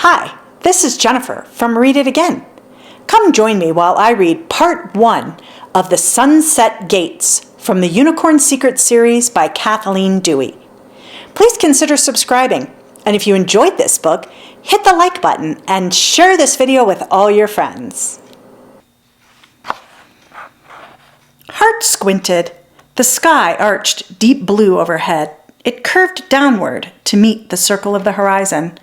Hi, this is Jennifer from Read It Again. Come join me while I read Part 1 of The Sunset Gates from the Unicorn Secret series by Kathleen Duey. Please consider subscribing, and if you enjoyed this book, hit the like button and share this video with all your friends. Hart squinted. The sky arched deep blue overhead. It curved downward to meet the circle of the horizon.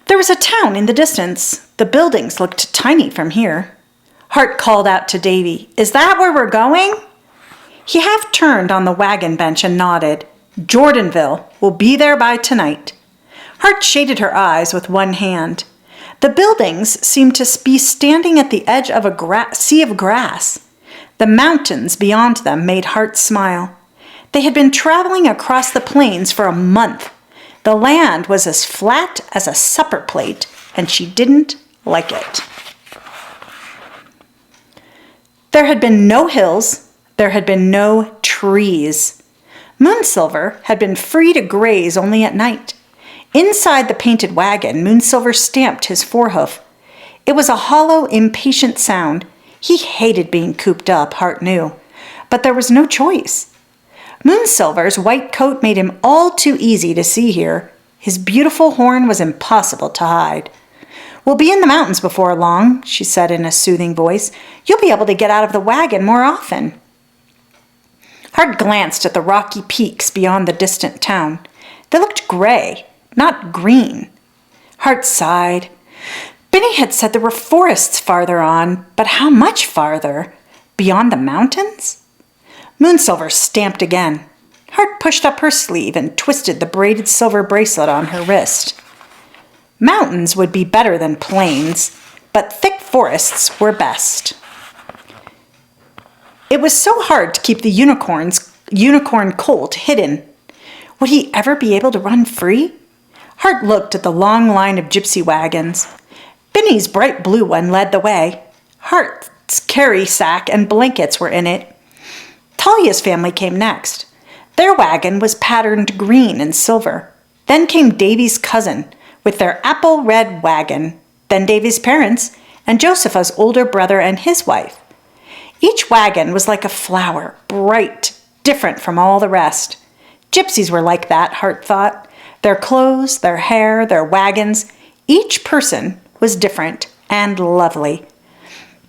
There was a town in the distance. The buildings looked tiny from here. Hart called out to Davy, "Is that where we're going?" He half turned on the wagon bench and nodded. "Jordanville will be there by tonight." Hart shaded her eyes with one hand. The buildings seemed to be standing at the edge of a sea of grass. The mountains beyond them made Hart smile. They had been traveling across the plains for a month. The land was as flat as a supper plate, and she didn't like it. There had been no hills. There had been no trees. Moonsilver had been free to graze only at night. Inside the painted wagon, Moonsilver stamped his forehoof. It was a hollow, impatient sound. He hated being cooped up, Hart knew, but there was no choice. Moonsilver's white coat made him all too easy to see here. His beautiful horn was impossible to hide. "We'll be in the mountains before long," she said in a soothing voice. "You'll be able to get out of the wagon more often." Hart glanced at the rocky peaks beyond the distant town. They looked gray, not green. Hart sighed. Benny had said there were forests farther on, but how much farther? Beyond the mountains? Moonsilver stamped again. Hart pushed up her sleeve and twisted the braided silver bracelet on her wrist. Mountains would be better than plains, but thick forests were best. It was so hard to keep the unicorn colt hidden. Would he ever be able to run free? Hart looked at the long line of gypsy wagons. Benny's bright blue one led the way. Hart's carry sack and blankets were in it. Talia's family came next. Their wagon was patterned green and silver. Then came Davy's cousin with their apple red wagon. Then Davy's parents and Josepha's older brother and his wife. Each wagon was like a flower, bright, different from all the rest. Gypsies were like that, Hart thought. Their clothes, their hair, their wagons, each person was different and lovely.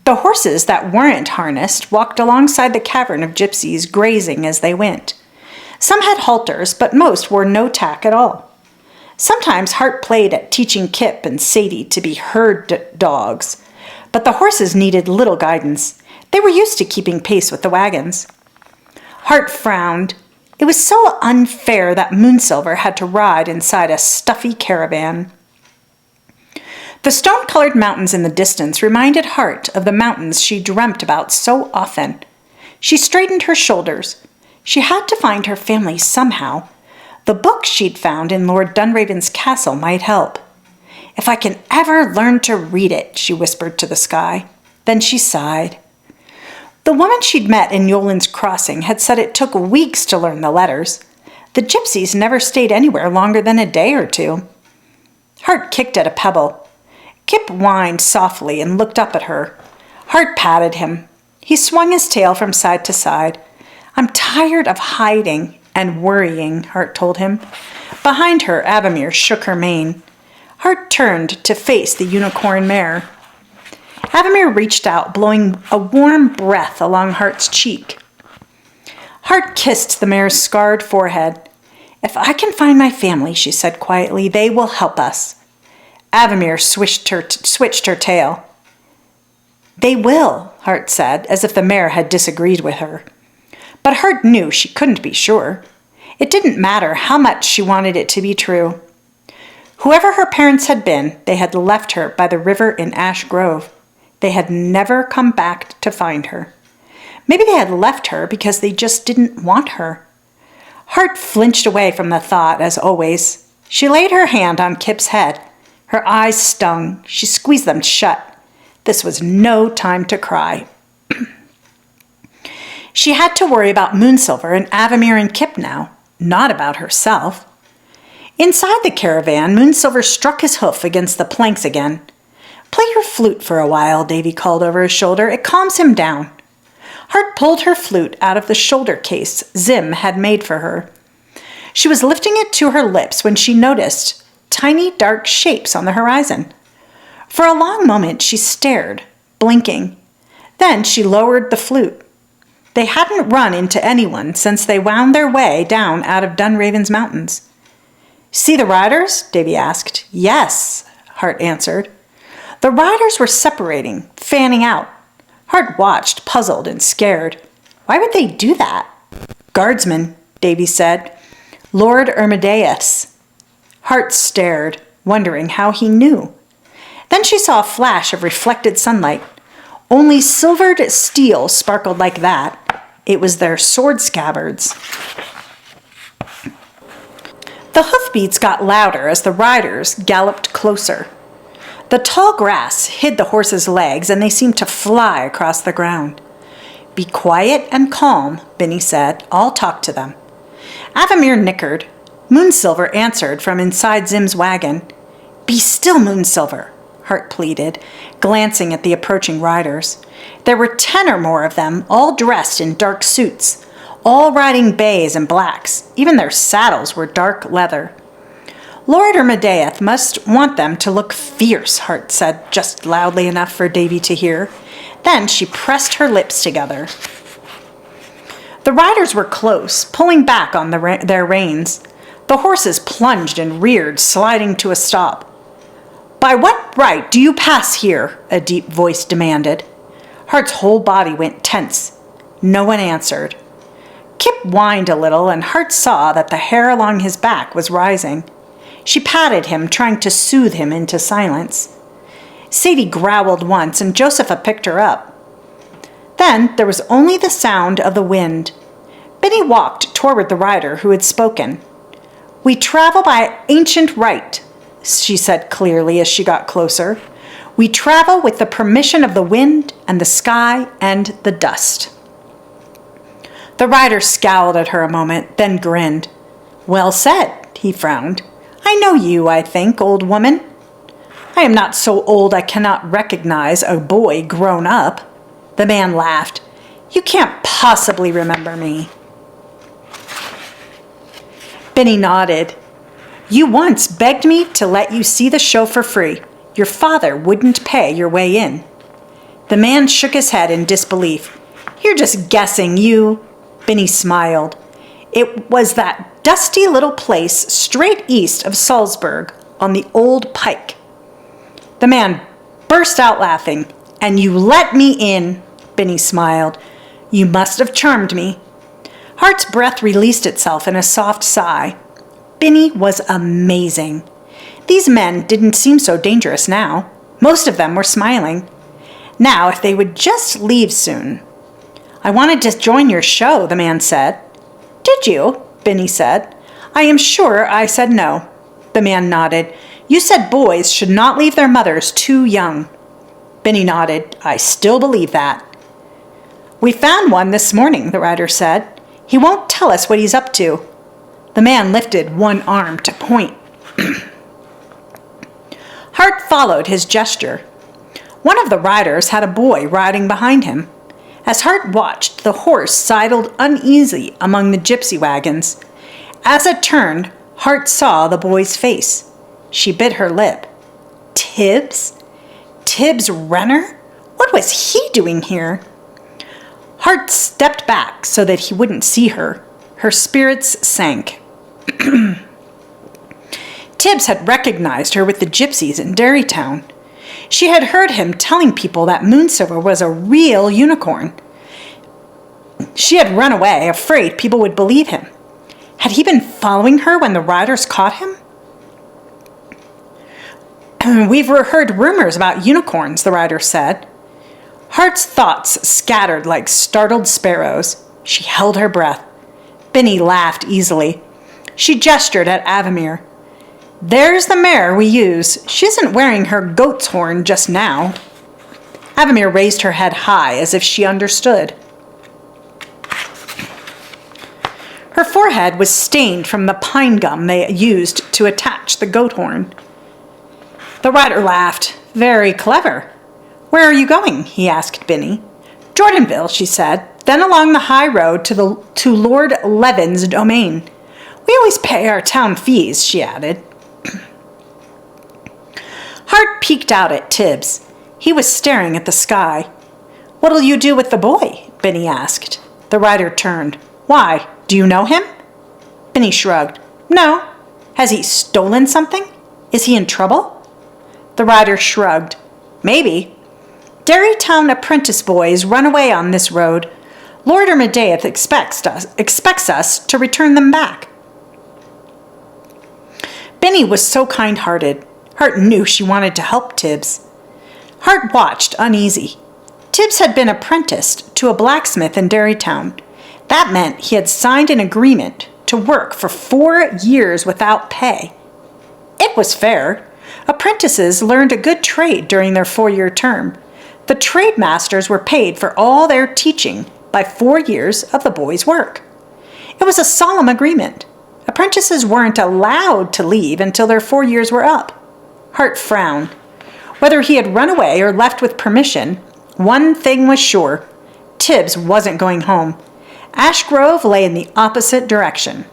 The horses that weren't harnessed walked alongside the cavern of gypsies, grazing as they went. Some had halters, but most wore no tack at all. Sometimes Hart played at teaching Kip and Sadie to be herd dogs, but the horses needed little guidance. They were used to keeping pace with the wagons. Hart frowned. It was so unfair that Moonsilver had to ride inside a stuffy caravan. The stone-colored mountains in the distance reminded Hart of the mountains she dreamt about so often. She straightened her shoulders. She had to find her family somehow. The book she'd found in Lord Dunraven's castle might help. "If I can ever learn to read it," she whispered to the sky. Then she sighed. The woman she'd met in Yolen's Crossing had said it took weeks to learn the letters. The gypsies never stayed anywhere longer than a day or two. Hart kicked at a pebble. Kip whined softly and looked up at her. Hart patted him. He swung his tail from side to side. "I'm tired of hiding and worrying," Hart told him. Behind her, Avamere shook her mane. Hart turned to face the unicorn mare. Avamere reached out, blowing a warm breath along Hart's cheek. Hart kissed the mare's scarred forehead. "If I can find my family," she said quietly, "they will help us." Avamere switched her tail. "They will," Hart said, as if the mare had disagreed with her. But Hart knew she couldn't be sure. It didn't matter how much she wanted it to be true. Whoever her parents had been, they had left her by the river in Ash Grove. They had never come back to find her. Maybe they had left her because they just didn't want her. Hart flinched away from the thought, as always. She laid her hand on Kip's head. Her eyes stung. She squeezed them shut. This was no time to cry. She had to worry about Moonsilver and Avamere and Kip now, not about herself. Inside the caravan, Moonsilver struck his hoof against the planks again. "Play your flute for a while," Davy called over his shoulder. "It calms him down." Hart pulled her flute out of the shoulder case Zim had made for her. She was lifting it to her lips when she noticed tiny dark shapes on the horizon. For a long moment she stared, blinking. Then she lowered the flute. They hadn't run into anyone since they wound their way down out of Dunraven's mountains. "See the riders?" Davy asked. "Yes," Hart answered. The riders were separating, fanning out. Hart watched, puzzled and scared. Why would they do that? "Guardsmen," Davy said. "Lord Ermideus." Hart stared, wondering how he knew. Then she saw a flash of reflected sunlight. Only silvered steel sparkled like that. It was their sword scabbards. The hoofbeats got louder as the riders galloped closer. The tall grass hid the horses' legs, and they seemed to fly across the ground. "Be quiet and calm," Benny said. "I'll talk to them." Avamere nickered. Moonsilver answered from inside Zim's wagon. "Be still, Moonsilver," Hart pleaded, glancing at the approaching riders. There were 10 or more of them, all dressed in dark suits, all riding bays and blacks. Even their saddles were dark leather. "Lord Ermideus must want them to look fierce," Hart said, just loudly enough for Davy to hear. Then she pressed her lips together. The riders were close, pulling back on their reins. The horses plunged and reared, sliding to a stop. "By what right do you pass here?" a deep voice demanded. Hart's whole body went tense. No one answered. Kip whined a little, and Hart saw that the hair along his back was rising. She patted him, trying to soothe him into silence. Sadie growled once, and Josepha picked her up. Then there was only the sound of the wind. Benny walked toward the rider who had spoken. "We travel by ancient right," she said clearly as she got closer. "We travel with the permission of the wind and the sky and the dust." The rider scowled at her a moment, then grinned. "Well said," he frowned. "I know you, I think, old woman." "I am not so old I cannot recognize a boy grown up." The man laughed. "You can't possibly remember me." Benny nodded. "You once begged me to let you see the show for free. Your father wouldn't pay your way in." The man shook his head in disbelief. "You're just guessing, you." Benny smiled. "It was that dusty little place straight east of Salzburg on the old pike." The man burst out laughing. "And you let me in." Benny smiled. "You must have charmed me." Hart's breath released itself in a soft sigh. Benny was amazing. These men didn't seem so dangerous now. Most of them were smiling. Now, if they would just leave soon. "I wanted to join your show," the man said. "Did you?" Benny said. "I am sure I said no." The man nodded. "You said boys should not leave their mothers too young." Benny nodded. "I still believe that." "We found one this morning," the rider said. "He won't tell us what he's up to." The man lifted one arm to point. Hart followed his gesture. One of the riders had a boy riding behind him. As Hart watched, the horse sidled uneasily among the gypsy wagons. As it turned, Hart saw the boy's face. She bit her lip. Tibbs? Tibbs Renner? What was he doing here? Hart stepped back so that he wouldn't see her. Her spirits sank. Tibbs had recognized her with the gypsies in Derrytown. She had heard him telling people that Moonsilver was a real unicorn. She had run away, afraid people would believe him. Had he been following her when the riders caught him? "We've heard rumors about unicorns," the rider said. Hart's thoughts scattered like startled sparrows. She held her breath. Benny laughed easily. She gestured at Avamere. "There's the mare we use. She isn't wearing her goat's horn just now." Avamere raised her head high as if she understood. Her forehead was stained from the pine gum they used to attach the goat horn. The rider laughed. Very clever. Where are you going? He asked Binny. Jordanville, she said, then along the high road to Lord Levin's domain. We always pay our town fees, she added. Hart peeked out at Tibbs. He was staring at the sky. What'll you do with the boy? Binny asked. The rider turned. Why? Do you know him? Binny shrugged. No. Has he stolen something? Is he in trouble? The rider shrugged. Maybe. Derrytown apprentice boys run away on this road. Lord Ermedeath expects us to return them back. Binny was so kind-hearted. Hart knew she wanted to help Tibbs. Hart watched, uneasy. Tibbs had been apprenticed to a blacksmith in Derrytown. That meant he had signed an agreement to work for 4 years without pay. It was fair. Apprentices learned a good trade during their 4-year term. The trade masters were paid for all their teaching by 4 years of the boys' work. It was a solemn agreement. Apprentices weren't allowed to leave until their 4 years were up. Hart frowned. Whether he had run away or left with permission, one thing was sure. Tibbs wasn't going home. Ash Grove lay in the opposite direction.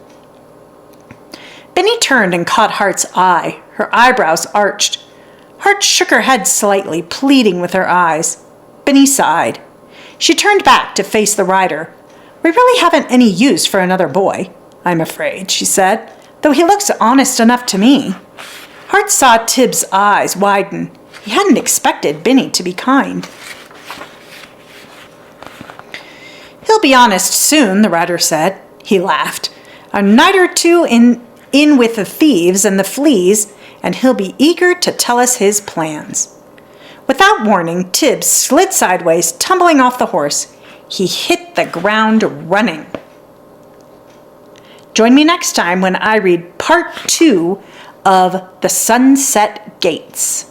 Binny turned and caught Hart's eye. Her eyebrows arched. Hart shook her head slightly, pleading with her eyes. Binny sighed. She turned back to face the rider. We really haven't any use for another boy, I'm afraid, she said, though he looks honest enough to me. Hart saw Tibbs' eyes widen. He hadn't expected Binny to be kind. He'll be honest soon, the rider said. He laughed. A night or two in with the thieves and the fleas, and he'll be eager to tell us his plans. Without warning, Tibbs slid sideways, tumbling off the horse. He hit the ground running. Join me next time when I read part 2 of The Sunset Gates.